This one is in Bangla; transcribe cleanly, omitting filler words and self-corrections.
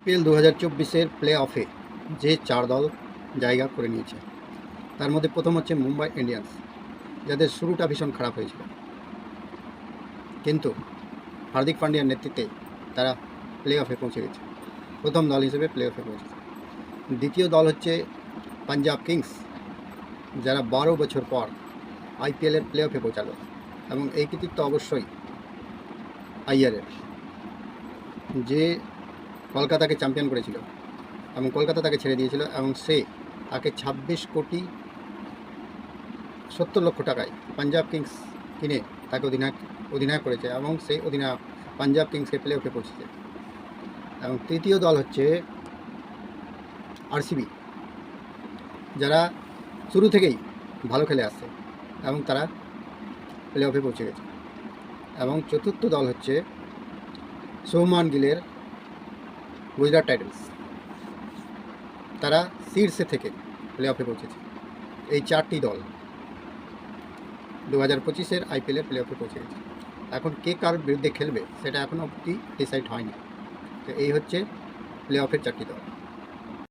আইপিএল 2024-এর প্লে অফে যে 4 দল জায়গা করে নিয়েছে তার মধ্যে প্রথম হচ্ছে মুম্বাই ইন্ডিয়ান্স, যাদের শুরুটা ভীষণ খারাপ হয়েছিল, কিন্তু হার্দিক পান্ডিয়ার নেতৃত্বে তারা প্লে অফে পৌঁছে গেছে, প্রথম দল হিসেবে প্লে অফে পৌঁছেছে। দ্বিতীয় দল হচ্ছে পাঞ্জাব কিংস, যারা 12 বছর পর আইপিএলের প্লে অফে পৌঁছালো, এবং এই কৃতিত্ব অবশ্যই আইয়ারের, যে কলকাতাকে চ্যাম্পিয়ন করেছিল এবং কলকাতা তাকে ছেড়ে দিয়েছিল, এবং সে তাকে 26,70,00,000 টাকায় পাঞ্জাব কিংস কিনে তাকে অধিনায়ক করেছে, এবং সেই অধিনায়ক পাঞ্জাব কিংসকে প্লে অফে পৌঁছেছে। এবং তৃতীয় দল হচ্ছে আরসিবি, যারা শুরু থেকেই ভালো খেলে আসছে এবং তারা প্লে অফে পৌঁছে গেছে। এবং চতুর্থ দল হচ্ছে শুভমান গিলের গুজরাট টাইটান্স, তারা শীর্ষে থেকে প্লে অফে পৌঁছেছে। এই 4টি দল 2025-এর আইপিএলের প্লে অফে পৌঁছে গেছে। এখন কে কার বিরুদ্ধে খেলবে সেটা এখনও অবধি ডিসাইড হয়নি। তো এই হচ্ছে প্লে অফের 4টি দল।